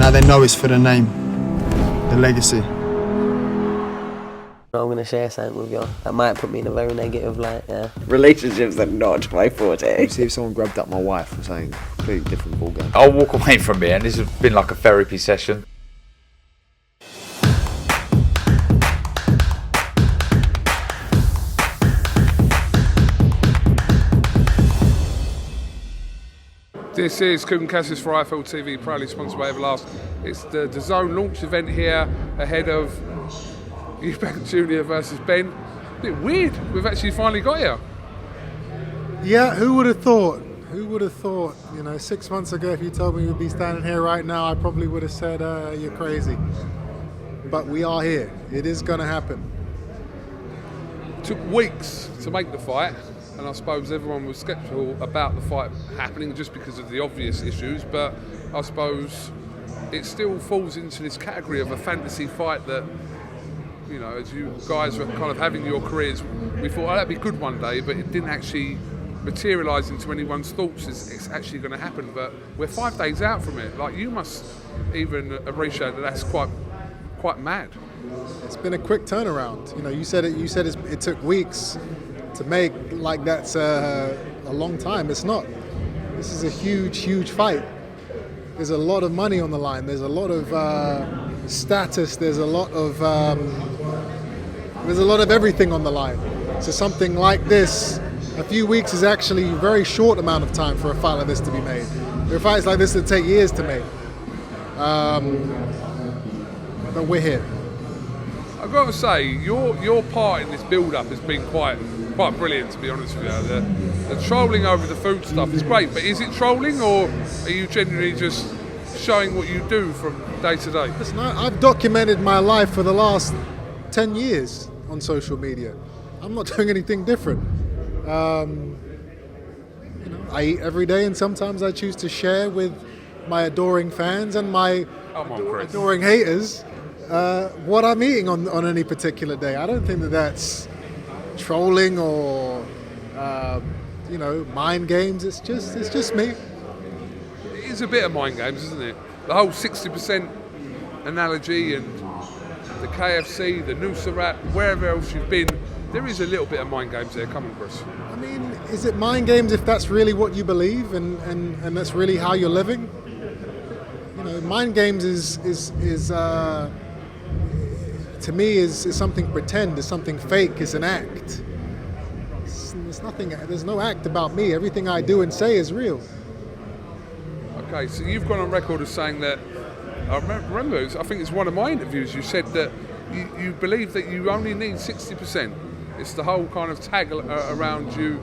now they know it's for the name, the legacy. I'm going to share something with you that might put me in a very negative light, yeah. Relationships are not my forte. See if someone grabbed up my wife or something, completely different ballgame. I'll walk away from here, and this has been like a therapy session. This is KUGAN CASSIUS for IFL TV, proudly sponsored by Everlast. It's the DAZN launch event here ahead of EUBANK Junior versus BENN. A bit weird, we've actually finally got here. Yeah, who would have thought? Who would have thought? You know, 6 months ago, if you told me we'd be standing here right now, I probably would have said, you're crazy. But we are here. It is going to happen. It took weeks to make the fight, and I suppose everyone was sceptical about the fight happening just because of the obvious issues, but I suppose it still falls into this category of a fantasy fight that, you know, as you guys were kind of having your careers, we thought, oh, that'd be good one day, but it didn't actually materialise into anyone's thoughts as it's actually going to happen. But we're 5 days out from it. Like, you must even appreciate that that's quite mad. It's been a quick turnaround. You know, you said it took weeks to make. Like, that's a long time. It's not. This is a huge fight. There's a lot of money on the line. There's a lot of status. There's a lot of everything on the line. So something like this, a few weeks is actually a very short amount of time for a fight like this to be made. There are fights like this that take years to make. But we're here. I've got to say, your part in this build-up has been quite brilliant, to be honest with you. The trolling over the food stuff is great, but is it trolling, or are you genuinely just showing what you do from day to day? Listen, I've documented my life for the last 10 years on social media. I'm not doing anything different. You know, I eat every day, and sometimes I choose to share with my adoring fans and my adoring haters what I'm eating on any particular day. I don't think that that's trolling or you know, mind games. It's just me. It is a bit of mind games, isn't it? The whole 60% analogy and the KFC, the Nusrat, wherever else you've been, there is a little bit of mind games there. Come on, Chris. I mean, is it mind games if that's really what you believe and that's really how you're living? You know, mind games is to me is something pretend, is something fake, is an act. There's nothing. There's no act about me. Everything I do and say is real. Okay, so you've gone on record as saying that. I remember. I think it's one of my interviews. You said that you believe that you only need 60%. It's the whole kind of tag around you,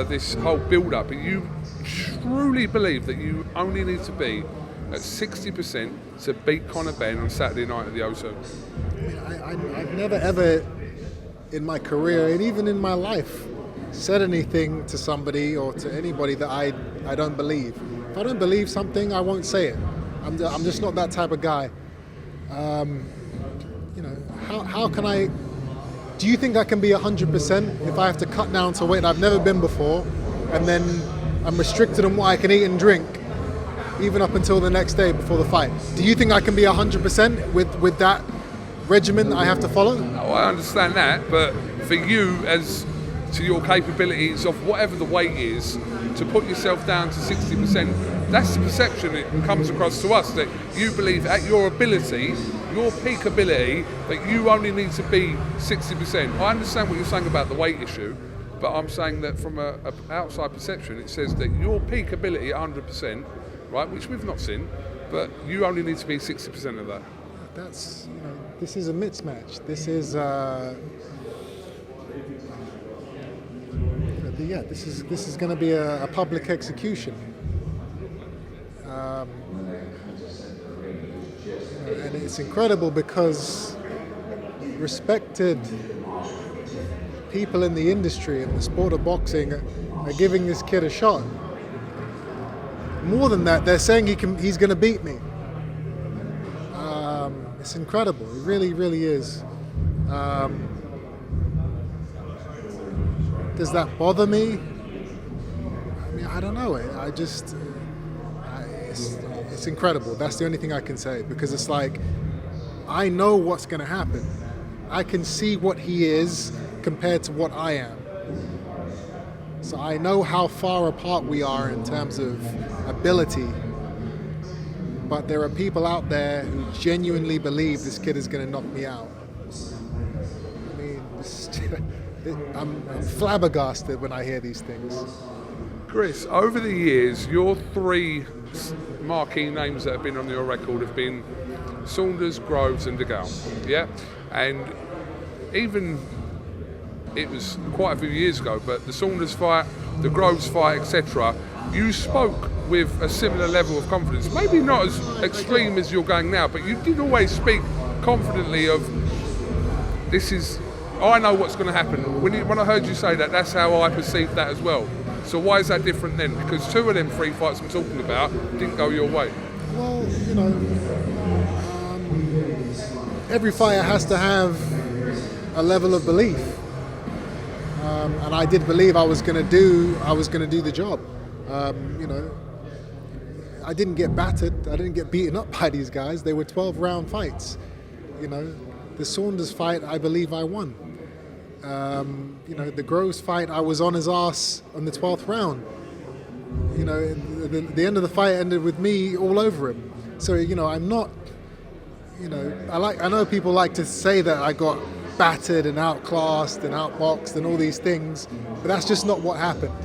this whole build-up. And you truly believe that you only need to be at 60% to beat Conor Benn on Saturday night at the O2. I've never ever in my career and even in my life said anything to somebody or to anybody that I don't believe. If I don't believe something, I won't say it. I'm just not that type of guy. You know, how can I? Do you think I can be 100% if I have to cut down to weight I've never been before, and then I'm restricted on what I can eat and drink, even up until the next day before the fight? Do you think I can be 100% with that regimen that I have to follow? Oh, I understand that, but for you, as to your capabilities of whatever the weight is, to put yourself down to 60%, that's the perception that comes across to us, that you believe at your ability, your peak ability, that you only need to be 60%. I understand what you're saying about the weight issue, but I'm saying that from a outside perception, it says that your peak ability at 100%, right, which we've not seen, but you only need to be 60% of that. That's, you know, this is a mismatch. This is yeah, this is going to be a public execution, and it's incredible because respected people in the industry and the sport of boxing are giving this kid a shot. More than that, they're saying he's going to beat me. It's incredible. It really, really is. Does that bother me? I mean, I don't know. It's it's incredible. That's the only thing I can say, because it's like, I know what's going to happen. I can see what he is compared to what I am. So I know how far apart we are in terms of ability. But there are people out there who genuinely believe this kid is going to knock me out. I mean, I'm flabbergasted when I hear these things. Chris, over the years, your three marquee names that have been on your record have been Saunders, Groves and DeGale. Yeah? And even, it was quite a few years ago, but the Saunders fight, the Groves fight, etc., you spoke with a similar level of confidence. Maybe not as extreme as you're going now, but you did always speak confidently of, I know what's going to happen. When I heard you say that, that's how I perceived that as well. So why is that different then? Because two of them three fights I'm talking about didn't go your way. Well, every fighter has to have a level of belief, and I did believe I was going to do the job. I didn't get battered. I didn't get beaten up by these guys. They were 12-round fights. The Saunders fight, I believe I won. The Groves fight, I was on his ass on the 12th round. The end of the fight ended with me all over him. So, I'm not, I know people like to say that I got battered and outclassed and outboxed and all these things, but that's just not what happened.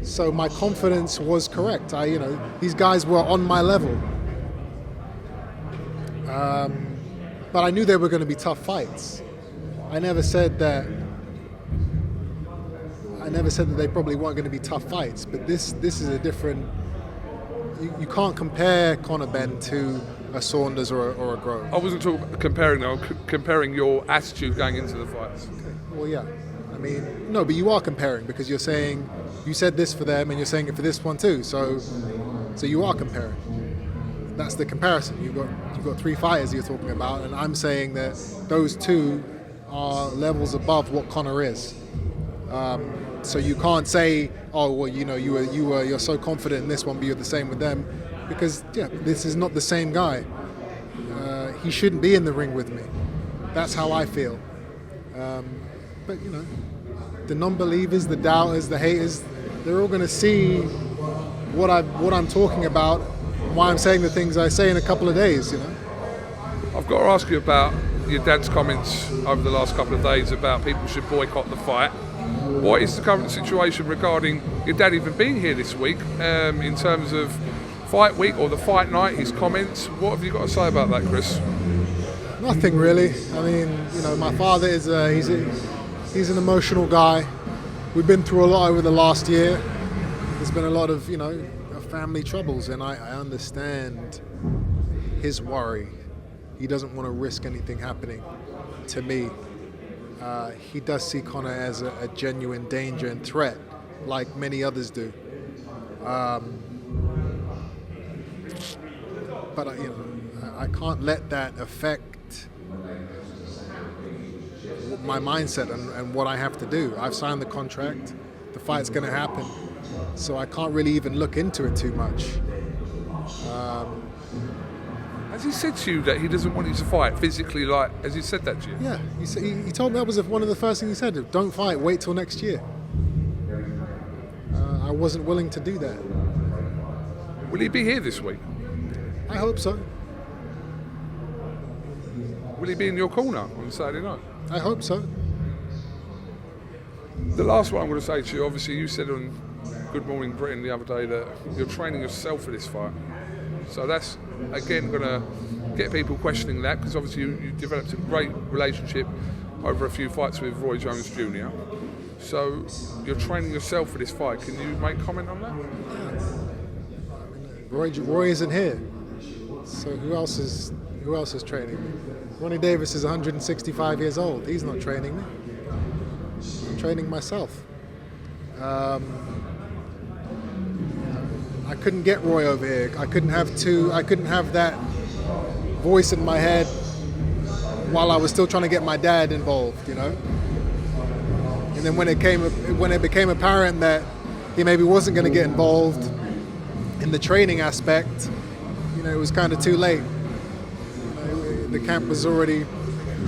So my confidence was correct. These guys were on my level. But I knew they were going to be tough fights. I never said that they probably weren't going to be tough fights, but this is a different. You can't compare Conor Benn to a Saunders or a Grove. I wasn't comparing your attitude going into the fights. Okay. Well, yeah. I mean, no, but you are comparing, because you're saying you said this for them and you're saying it for this one too. So you are comparing. That's the comparison. You've got three fighters you're talking about, and I'm saying that those two are levels above what Conor is. So you can't say, oh well, you're so confident in this one, but you're the same with them, because this is not the same guy. He shouldn't be in the ring with me. That's how I feel. But the non-believers, the doubters, the haters, they're all going to see what I'm talking about, why I'm saying the things I say in a couple of days. I've got to ask you about your dad's comments over the last couple of days about people should boycott the fight. What is the current situation regarding your dad even being here this week, in terms of fight week or the fight night, his comments? What have you got to say about that, Chris? Nothing really. I mean, my father is he's an emotional guy. We've been through a lot over the last year. There's been a lot of family troubles, and I understand his worry. He doesn't want to risk anything happening to me. He does see Conor as a genuine danger and threat, like many others do. But I can't let that affect my mindset and what I have to do. I've signed the contract. The fight's going to happen, so I can't really even look into it too much. Has he said to you that he doesn't want you to fight physically? Has he said that to you? Yeah, he told me that was one of the first things he said. Don't fight, wait till next year. I wasn't willing to do that. Will he be here this week? I hope so. Will he be in your corner on Saturday night? I hope so. The last one I'm going to say to you, obviously you said on Good Morning Britain the other day that you're training yourself for this fight. So that's, again, going to get people questioning that, because obviously you developed a great relationship over a few fights with Roy Jones Jr. So you're training yourself for this fight. Can you make comment on that? Roy isn't here. So who else is training me? Ronnie Davis is 165 years old. He's not training me. I'm training myself. I couldn't get Roy over here. I couldn't have that voice in my head while I was still trying to get my dad involved, And then when it became apparent that he maybe wasn't going to get involved, in the training aspect, it was kind of too late. The camp was already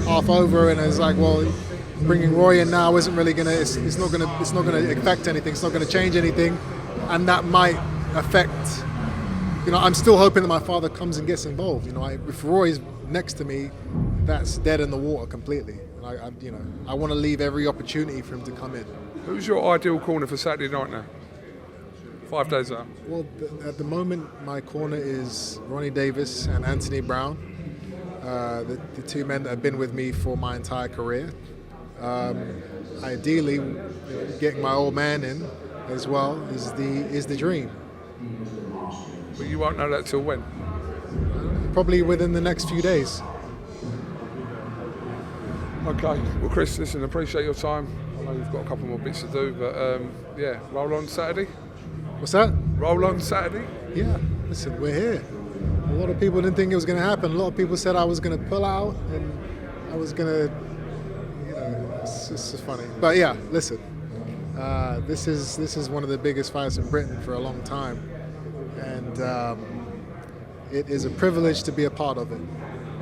half over, and I was like, well, bringing Roy in now isn't really gonna. It's not gonna affect anything. It's not gonna change anything, and that might affect. I'm still hoping that my father comes and gets involved. If Roy's next to me, that's dead in the water completely. And I want to leave every opportunity for him to come in. Who's your ideal corner for Saturday night now? 5 days out. Well, at the moment, my corner is Ronnie Davis and Anthony Brown, the two men that have been with me for my entire career. Ideally, getting my old man in as well is the dream. But you won't know that till when? Probably within the next few days. Okay. Well, Chris, listen, appreciate your time. I know you've got a couple more bits to do, but yeah, roll on Saturday. What's that? Roll on Saturday. Yeah. Listen, we're here. A lot of people didn't think it was going to happen. A lot of people said I was going to pull out and I was going to, it's just funny. But yeah, listen, this is one of the biggest fights in Britain for a long time, and it is a privilege to be a part of it.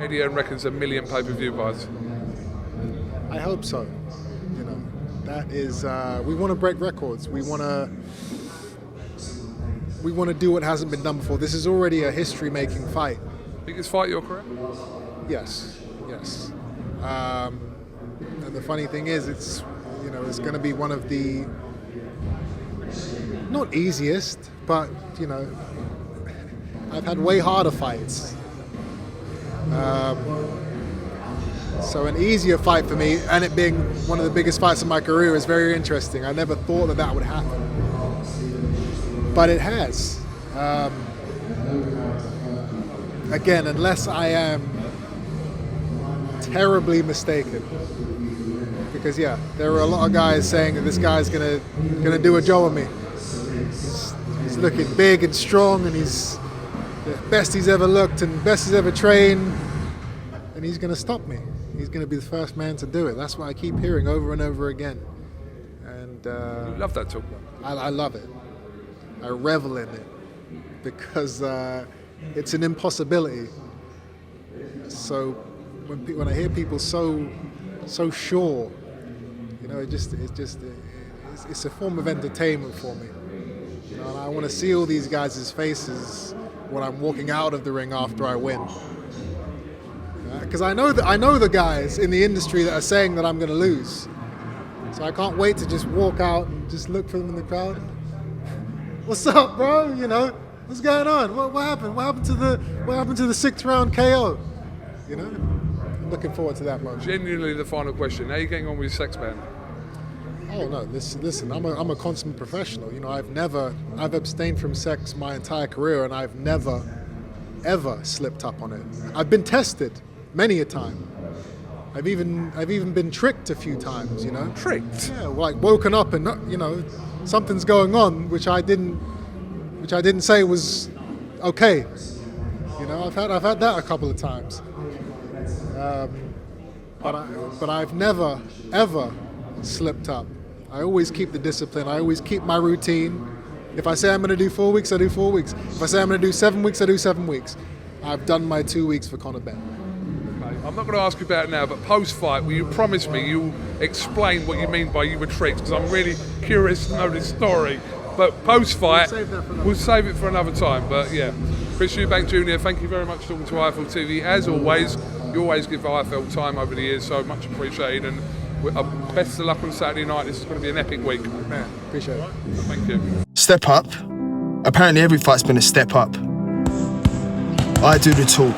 Eddie Hearn reckons 1 million pay-per-view buys. I hope so. That is, we want to break records. We want to do what hasn't been done before. This is already a history-making fight. Biggest fight of your career? Yes. And the funny thing is, it's going to be one of the not easiest, but I've had way harder fights. So an easier fight for me, and it being one of the biggest fights of my career, is very interesting. I never thought that would happen, but it has. Again, unless I am terribly mistaken, because there are a lot of guys saying that this guy's gonna do a job on me. He's looking big and strong, and he's the best he's ever looked and best he's ever trained, and he's gonna stop me. He's gonna be the first man to do it. That's what I keep hearing over and over again. And You love that talk. I love it. I revel in it because it's an impossibility. So when I hear people so sure, it's a form of entertainment for me. And I want to see all these guys' faces when I'm walking out of the ring after I win. Because I know the guys in the industry that are saying that I'm going to lose. So I can't wait to just walk out and just look for them in the crowd. What's up, bro? What's going on? What happened? What happened to the 6th round KO? I'm looking forward to that moment. Genuinely, the final question: how are you getting on with your sex ban? Oh no! Listen. I'm a consummate professional. I've abstained from sex my entire career, and I've never, ever slipped up on it. I've been tested many a time. I've even been tricked a few times. Tricked? Yeah, like woken up and something's going on, which I didn't say was okay. I've had that a couple of times. But I've never ever slipped up. I always keep the discipline. I always keep my routine. If I say I'm going to do 4 weeks, I do 4 weeks. If I say I'm going to do 7 weeks, I do 7 weeks. I've done my 2 weeks for Conor Benn. Okay. I'm not going to ask you about it now, but post-fight, will you promise me you'll explain what you mean by you were tricked? Because I'm really curious to know this story. But post-fight, we'll save it for another time. But yeah, Chris EUBANK Jr., thank you very much for talking to IFL TV. As always, you always give IFL time over the years, so much appreciated. And best of luck on Saturday night. This is going to be an epic week. Man, appreciate it. Thank you. Step up. Apparently every fight's been a step up. I do the talk,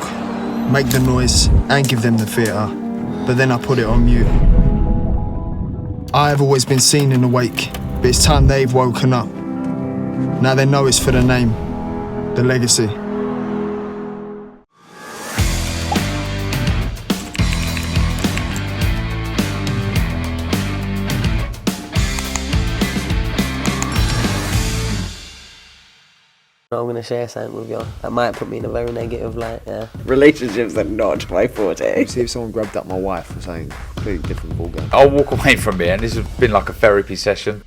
make the noise, and give them the theatre, but then I put it on mute. I have always been seen in the wake, but it's time they've woken up. Now they know it's for the name, the legacy. I'm going to share something with you. That might put me in a very negative light, yeah. Relationships are not my forte. See if someone grabbed up my wife or something, completely different ballgame. I'll walk away from it, and this has been like a therapy session.